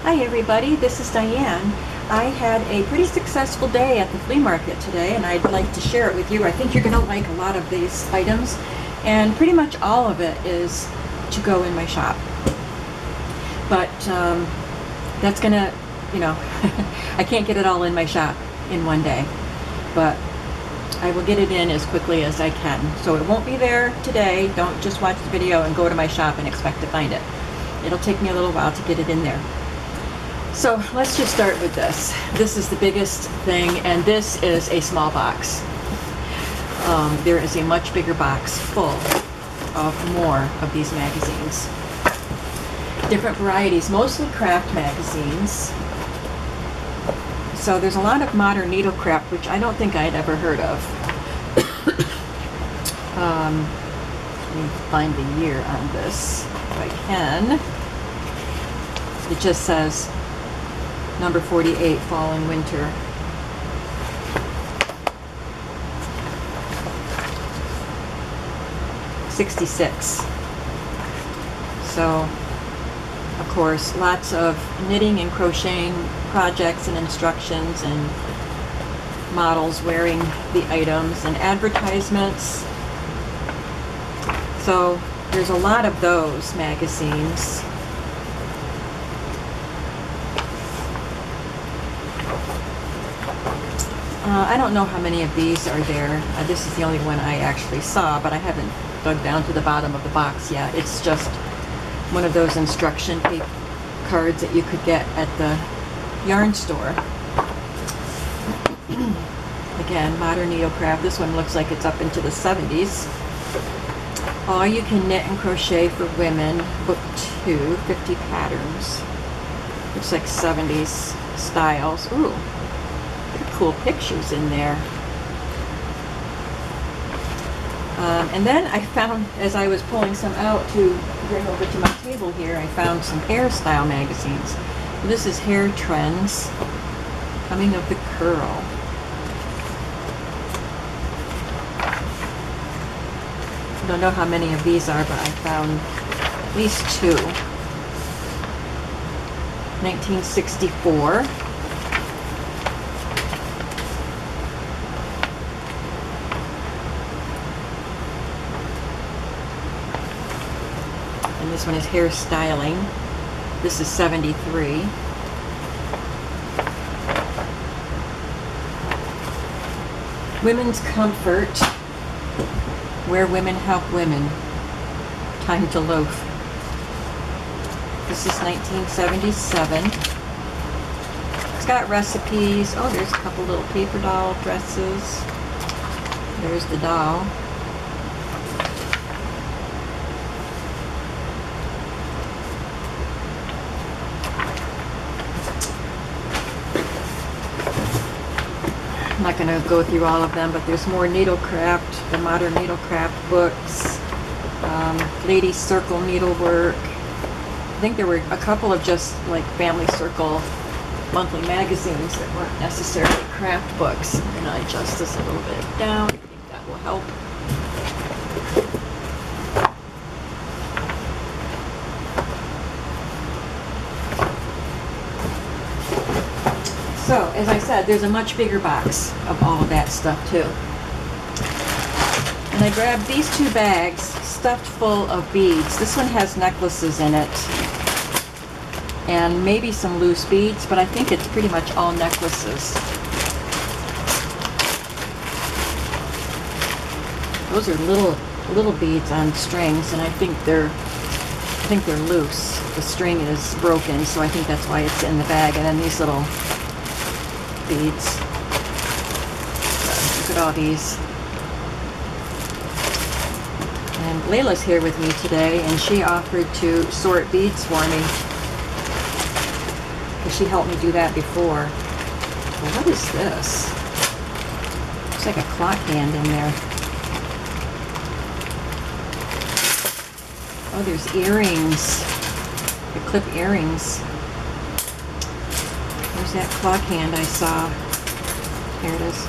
Hi everybody, this is Diane. I had a pretty successful day at the flea market today and I'd like to share it with you. I think you're going to like a lot of these items and pretty much all of it is to go in my shop. But that's going to, I can't get it all in my shop in one day, but I will get it in as quickly as I can. So it won't be there today. Don't just watch the video and go to my shop and expect to find it. It'll take me a little while to get it in there. So let's just start with this. This is the biggest thing, and this is a small box. There is a much bigger box full of more of these magazines. Different varieties, mostly craft magazines. So there's a lot of modern needlecraft, which I don't think I'd ever heard of. Let me find the year on this if I can. It just says number 48, fall and winter. '66. So, of course, lots of knitting and crocheting projects and instructions and models wearing the items and advertisements. So there's a lot of those magazines. I don't know how many of these are there. This is the only one I actually saw, but I haven't dug down to the bottom of the box yet. It's just one of those instruction cards that you could get at the yarn store. Again, modern needlecraft. This one looks like it's up into the 70s. All you can knit and crochet for women, book 2, 50 patterns. Looks like 70s styles. Ooh. Cool pictures in there. And then I found, as I was pulling some out to bring over to my table here, I found some hairstyle magazines. This is Hair Trends, Coming of the Curl. I don't know how many of these are, but I found at least 2. 1964. And this one is hairstyling. This is 73. Women's Comfort. Where Women Help Women. Time to Loaf. This is 1977. It's got recipes. Oh, there's a couple little paper doll dresses. There's the doll. I'm not going to go through all of them, but there's more needlecraft, the modern needlecraft books, lady circle needlework. I think there were a couple of just like family circle monthly magazines that weren't necessarily craft books. I'm going to adjust this a little bit down. I think that will help. So, as I said, there's a much bigger box of all of that stuff too. And I grabbed these 2 bags stuffed full of beads. This one has necklaces in it and maybe some loose beads, but I think it's pretty much all necklaces. Those are little beads on strings, and I think they're loose. The string is broken, so I think that's why it's in the bag. And then these little beads. Look at all these. And Layla's here with me today, and she offered to sort beads for me. Because she helped me do that before. Well, what is this? Looks like a clock hand in there. Oh, there's earrings. The clip earrings. There's that clock hand I saw. Here it is.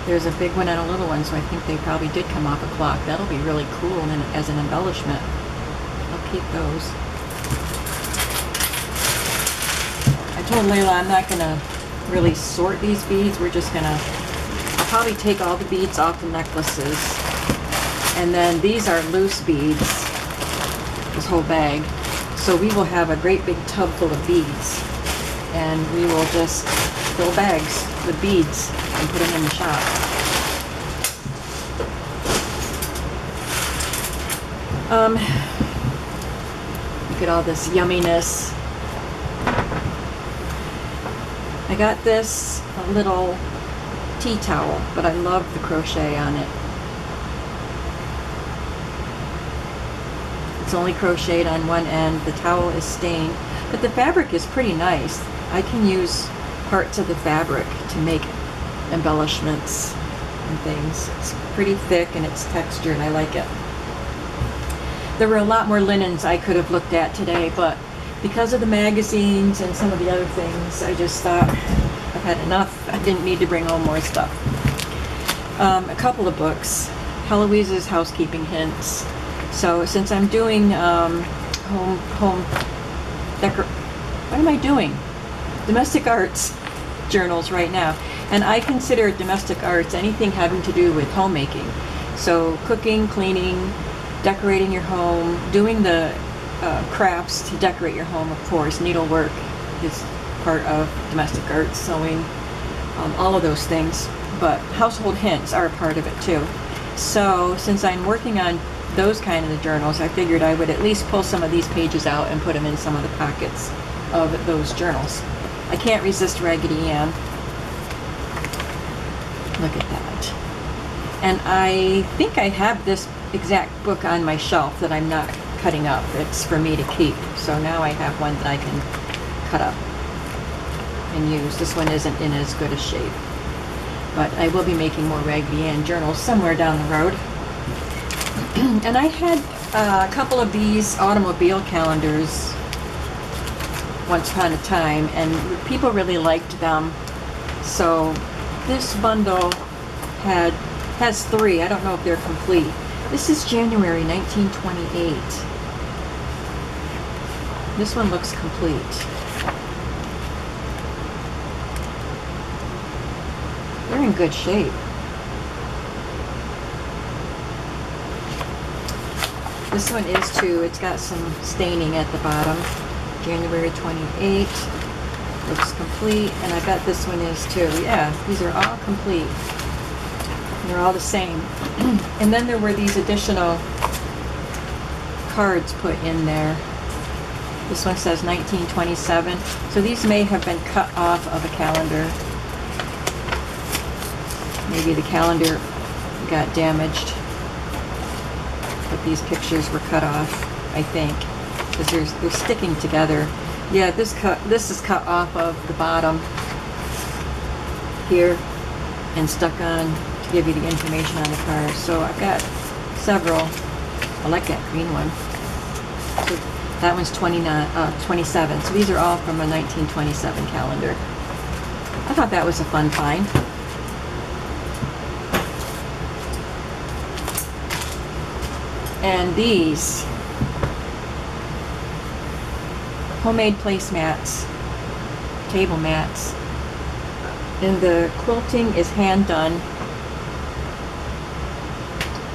There's a big one and a little one, so I think they probably did come off a clock. That'll be really cool and as an embellishment. I'll keep those. told Layla I'm not gonna really sort these beads. We're just gonna probably take all the beads off the necklaces. And then these are loose beads, this whole bag. So we will have a great big tub full of beads. And we will just fill bags with beads and put them in the shop. Look at all this yumminess. I got this a little tea towel, but I love the crochet on it. It's only crocheted on one end. The towel is stained, but the fabric is pretty nice. I can use parts of the fabric to make embellishments and things. It's pretty thick and it's textured. I like it. There were a lot more linens I could have looked at today, but because of the magazines and some of the other things, I just thought I've had enough. I didn't need to bring home more stuff. A couple of books. Heloise's Housekeeping Hints. So since I'm doing what am I doing? Domestic arts journals right now. And I consider domestic arts anything having to do with homemaking. So cooking, cleaning, decorating your home, doing the crafts to decorate your home, of course. Needlework is part of domestic arts, sewing, all of those things. But household hints are a part of it too. So since I'm working on those kind of journals, I figured I would at least pull some of these pages out and put them in some of the pockets of those journals. I can't resist Raggedy Ann. Look at that. And I think I have this exact book on my shelf that I'm not cutting up. It's for me to keep. So now I have one that I can cut up and use. This one isn't in as good a shape. But I will be making more Raggedy Ann journals somewhere down the road. And I had a couple of these automobile calendars once upon a time, and people really liked them. So this bundle has 3. I don't know if they're complete. This is January 1928. This one looks complete. They're in good shape. This one is too. It's got some staining at the bottom. January 28. Looks complete. And I bet this one is too. Yeah, these are all complete. They're all the same. And then there were these additional cards put in there. This one says 1927. So these may have been cut off of a calendar. Maybe the calendar got damaged. But these pictures were cut off, I think, because they're sticking together. Yeah, this is cut off of the bottom here and stuck on to give you the information on the card. So I've got several. I like that green one. So that one's 27. So these are all from a 1927 calendar. I thought that was a fun find. And these homemade placemats, table mats, and the quilting is hand done.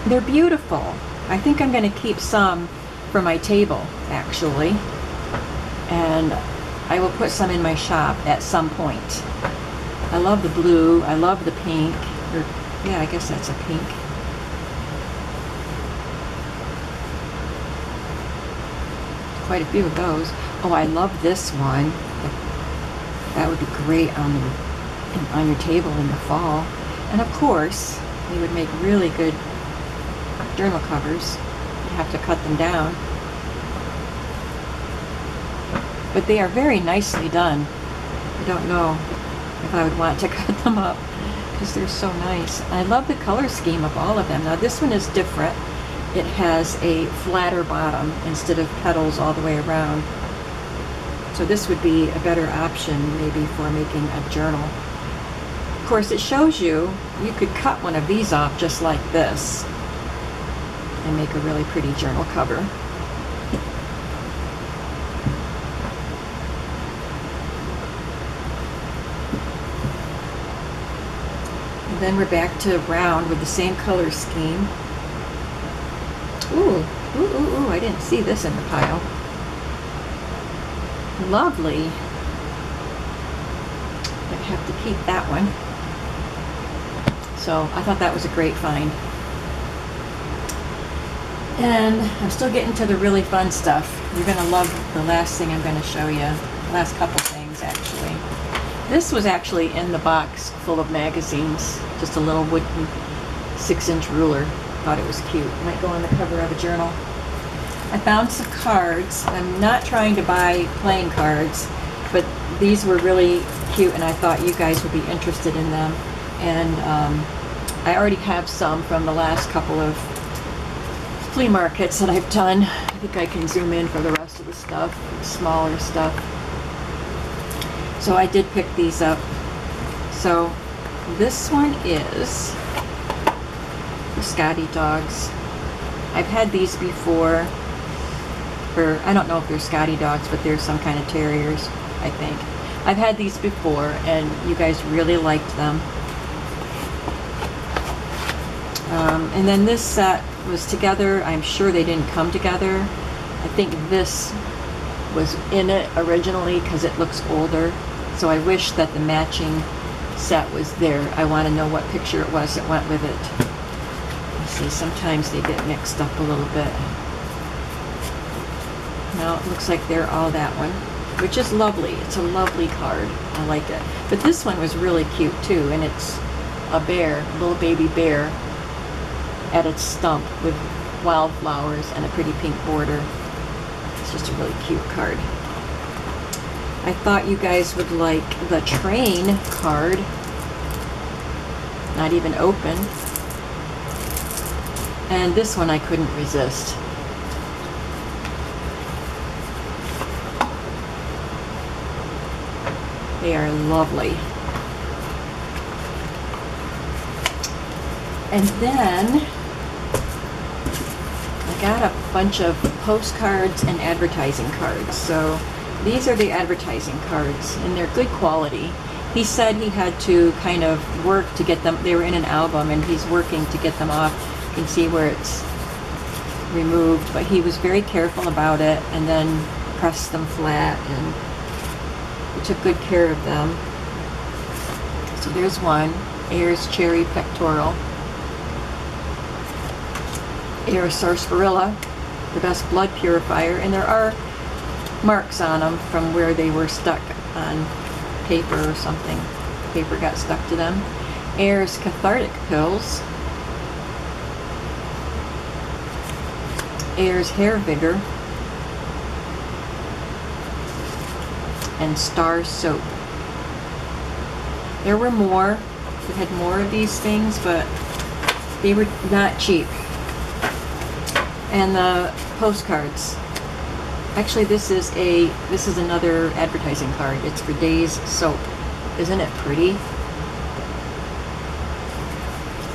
They're beautiful. I think I'm going to keep some for my table, actually, and I will put some in my shop at some point. I love the blue. I love the pink. Or, yeah, I guess that's a pink. Quite a few of those. Oh, I love this one. That would be great on your table in the fall. And of course, they would make really good journal covers. You have to cut them down. But they are very nicely done. I don't know if I would want to cut them up because they're so nice. I love the color scheme of all of them. Now this one is different. It has a flatter bottom instead of petals all the way around. So this would be a better option maybe for making a journal. Of course, it shows you could cut one of these off just like this and make a really pretty journal cover. And then we're back to round with the same color scheme. Ooh, ooh, ooh, ooh, I didn't see this in the pile. Lovely. I have to keep that one. So I thought that was a great find. And I'm still getting to the really fun stuff. You're gonna love the last thing I'm gonna show you. Last couple things, actually. This was actually in the box full of magazines. Just a little wooden 6-inch ruler. Thought it was cute. Might go on the cover of a journal. I found some cards. I'm not trying to buy playing cards, but these were really cute and I thought you guys would be interested in them. And I already have some from the last couple of flea markets that I've done. I think I can zoom in for the rest of the stuff, smaller stuff. So I did pick these up. So this one is the Scotty dogs. I've had these before. I don't know if they're Scotty dogs, but they're some kind of terriers, I think. I've had these before and you guys really liked them. And then this set was together. I'm sure they didn't come together. I think this was in it originally because it looks older. So I wish that the matching set was there. I want to know what picture it was that went with it. Let's see, sometimes they get mixed up a little bit. Now it looks like they're all that one, which is lovely. It's a lovely card. I like it. But this one was really cute too, and it's a bear, a little baby bear at its stump with wildflowers and a pretty pink border. It's just a really cute card. I thought you guys would like the train card. Not even open. And this one I couldn't resist. They are lovely. And then I got a bunch of postcards and advertising cards. So these are the advertising cards and they're good quality. He said he had to kind of work to get them. They were in an album and he's working to get them off. You can see where it's removed, but he was very careful about it and then pressed them flat and he took good care of them. So there's one, Ayers Cherry Pectoral. Ayers Sarsaparilla, the best blood purifier, and there are marks on them from where they were stuck on paper or something. Paper got stuck to them. Ayers Cathartic Pills. Ayers Hair Vigor. And Star Soap. There were more. We had more of these things, but they were not cheap. And the postcards. Actually, this is another advertising card. It's for Days Soap. Isn't it pretty?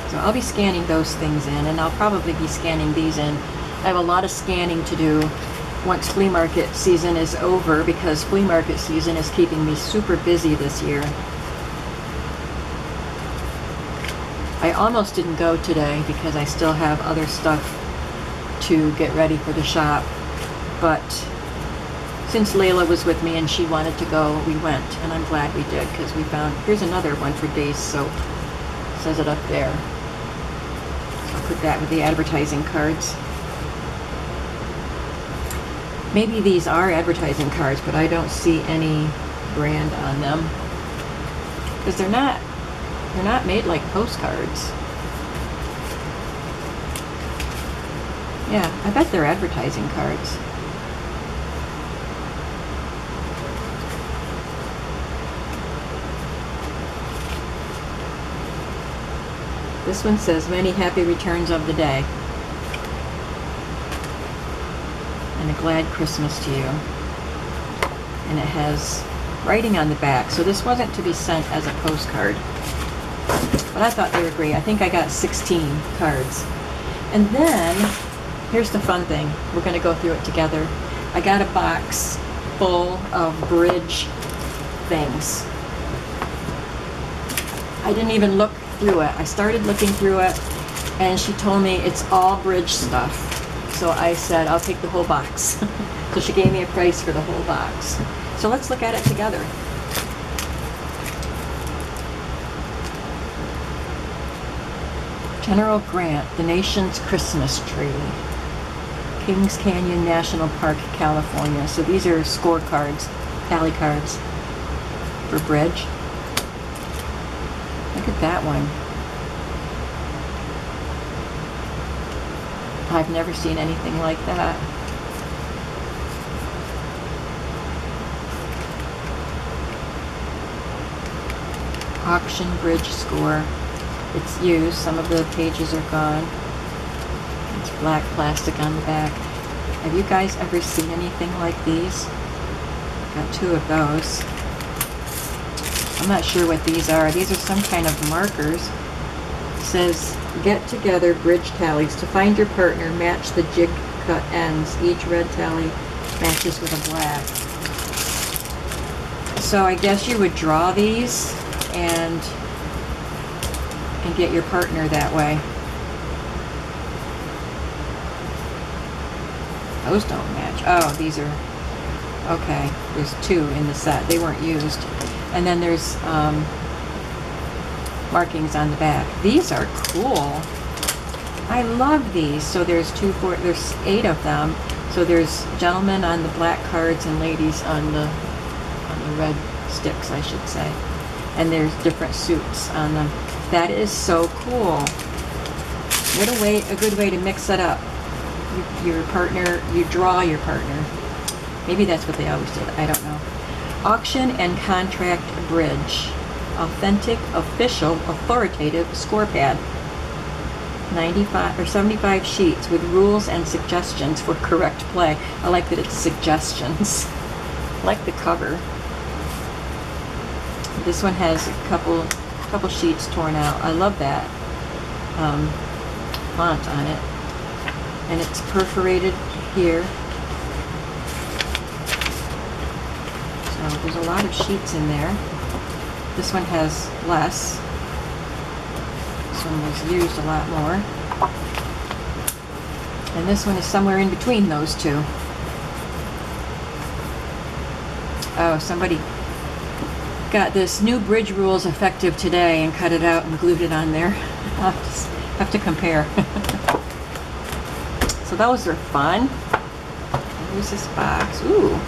So I'll be scanning those things in, and I'll probably be scanning these in. I have a lot of scanning to do once flea market season is over, because flea market season is keeping me super busy this year. I almost didn't go today because I still have other stuff to get ready for the shop, but since Layla was with me and she wanted to go, we went, and I'm glad we did, because we found, here's another one for Days Soap. It says it up there. So I'll put that with the advertising cards. Maybe these are advertising cards, but I don't see any brand on them, because they're not made like postcards. Yeah, I bet they're advertising cards. This one says, many happy returns of the day. And a glad Christmas to you. And it has writing on the back. So this wasn't to be sent as a postcard. But I thought they were great. I think I got 16 cards. And then, here's the fun thing. We're going to go through it together. I got a box full of bridge things. I didn't even look through it. I started looking through it, and she told me it's all bridge stuff. So I said, I'll take the whole box. So she gave me a price for the whole box. So let's look at it together. General Grant, the nation's Christmas tree. Kings Canyon National Park, California. So these are scorecards, tally cards for bridge. Look at that one. I've never seen anything like that. Auction bridge score. It's used. Some of the pages are gone. It's black plastic on the back. Have you guys ever seen anything like these? Got 2 of those. I'm not sure what these are. These are some kind of markers. It says, get together bridge tallies. To find your partner, match the jig cut ends. Each red tally matches with a black. So I guess you would draw these and get your partner that way. Those don't match. Oh, these are, okay. There's 2 in the set. They weren't used. And then there's markings on the back. These are cool. I love these. So there's 8 of them. So there's gentlemen on the black cards and ladies on the red sticks, I should say. And there's different suits on them. That is so cool. What a good way to mix it up. Your partner, you draw your partner. Maybe that's what they always did. I don't know. Auction and contract bridge. Authentic, official, authoritative score pad. 95 or 75 sheets with rules and suggestions for correct play. I like that it's suggestions. I like the cover. This one has a couple sheets torn out. I love that font on it. And it's perforated here. So there's a lot of sheets in there. This one has less. This one was used a lot more. And this one is somewhere in between those 2. Oh, somebody got this new bridge rules effective today and cut it out and glued it on there. I'll just have to compare. So those are fun. Here's this box. Ooh.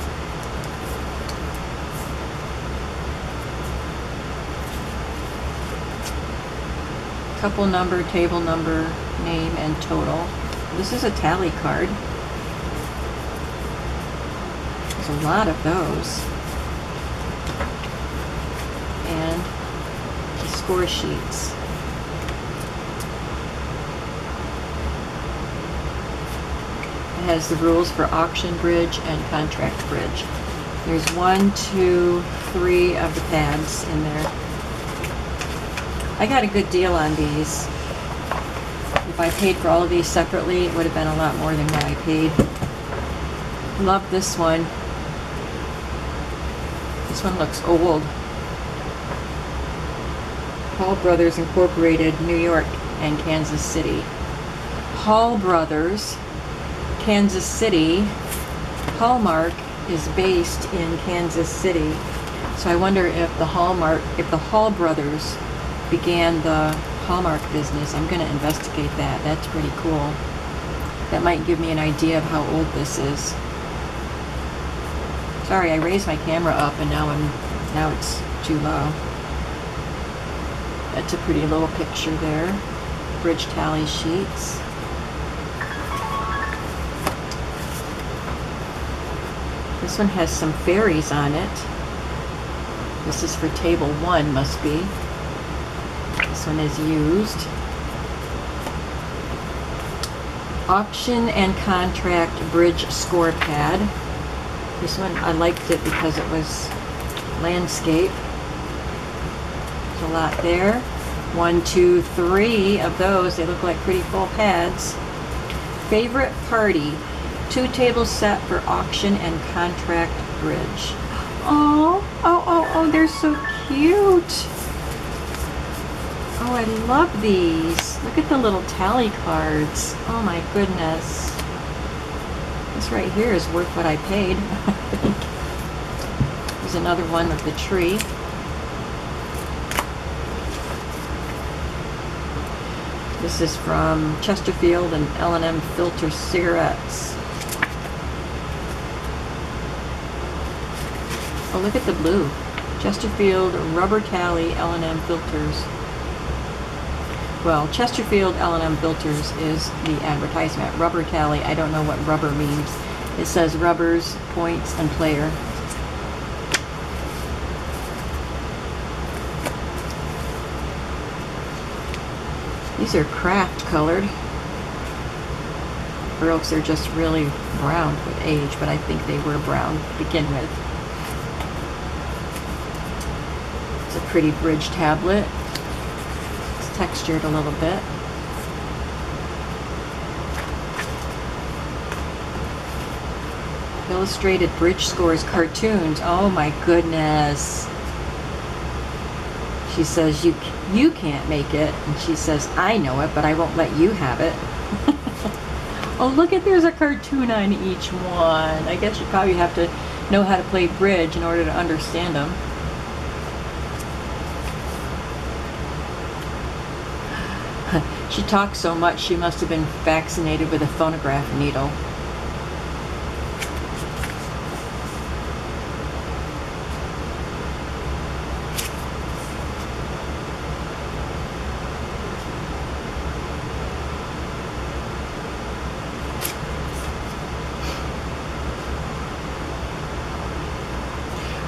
Couple number, table number, name, and total. This is a tally card. There's a lot of those. And the score sheets. It has the rules for auction bridge and contract bridge. There's 1, 2, 3 of the pads in there. I got a good deal on these. If I paid for all of these separately, it would have been a lot more than what I paid. Love this one. This one looks old. Hall Brothers Incorporated, New York and Kansas City. Hall Brothers, Kansas City. Hallmark is based in Kansas City. So I wonder if the Hall Brothers began the Hallmark business. I'm going to investigate that. That's pretty cool. That might give me an idea of how old this is. Sorry, I raised my camera up and now it's too low. That's a pretty little picture there. Bridge tally sheets. This one has some fairies on it. This is for table 1, must be. This one is used. Auction and contract bridge score pad. This one, I liked it because it was landscape. There's a lot there. 1, 2, 3 of those. They look like pretty full pads. Favorite party. 2 tables set for auction and contract bridge. Oh, they're so cute. Oh, I love these. Look at the little tally cards. Oh my goodness. This right here is worth what I paid, I think. There's another one of the tree. This is from Chesterfield and L&M Filter Cigarettes. Oh, look at the blue. Chesterfield Rubber Tally L&M Filters. Well, Chesterfield L&M Filters is the advertisement. Rubber Tally, I don't know what rubber means. It says rubbers, points, and player. These are craft colored, or else they're just really brown with age, but I think they were brown to begin with. It's a pretty bridge tablet. It's textured a little bit. Illustrated Bridge Scores cartoons. Oh my goodness. She says, you can't make it. And she says, I know it, but I won't let you have it. Oh, look at, there's a cartoon on each one. I guess you probably have to know how to play bridge in order to understand them. She talks so much, she must have been vaccinated with a phonograph needle.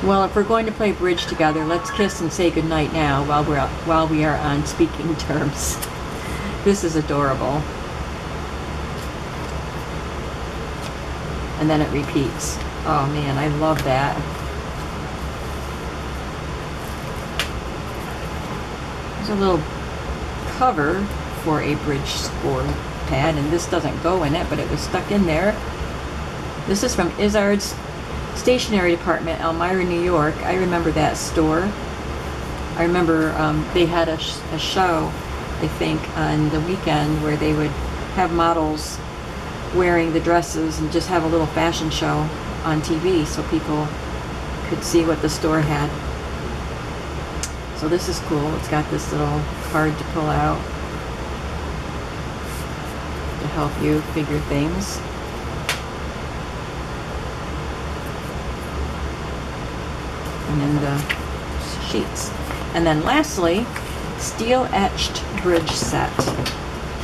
Well, if we're going to play bridge together, let's kiss and say goodnight now while we are on speaking terms. This is adorable. And then it repeats. Oh man, I love that. There's a little cover for a bridge score pad, and this doesn't go in it, but it was stuck in there. This is from Izzard's Stationery Department, Elmira, New York. I remember that store. I remember they had a show, I think, on the weekend where they would have models wearing the dresses and just have a little fashion show on TV so people could see what the store had. So this is cool. It's got this little card to pull out to help you figure things. And then the sheets. And then lastly, steel etched bridge set.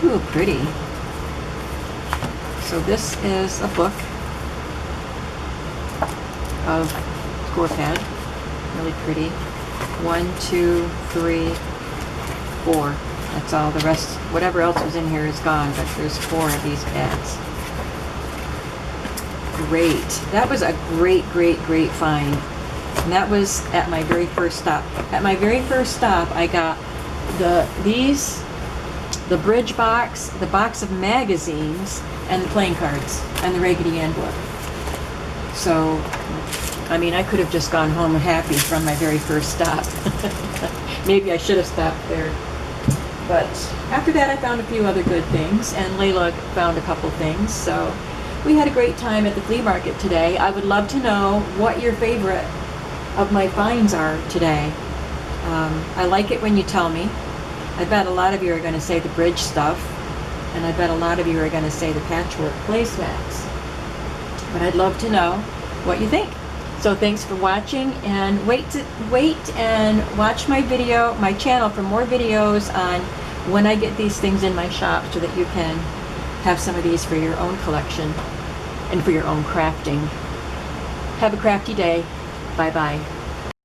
Ooh, pretty. So this is a book of score pad. Really pretty. 1, 2, 3, 4. That's all. The rest, whatever else was in here is gone, but there's 4 of these pads. Great. That was a great find. And that was at my very first stop. At my very first stop, I got the bridge box, the box of magazines, and the playing cards, and the Raggedy Ann book. So, I mean, I could have just gone home happy from my very first stop. Maybe I should have stopped there. But after that, I found a few other good things, and Layla found a couple things. So we had a great time at the flea market today. I would love to know what your favorite of my finds are today. I like it when you tell me. I bet a lot of you are going to say the bridge stuff, and I bet a lot of you are going to say the patchwork placemats. But I'd love to know what you think. So thanks for watching, and wait and watch my channel for more videos on when I get these things in my shop so that you can have some of these for your own collection and for your own crafting. Have a crafty day. Bye-bye.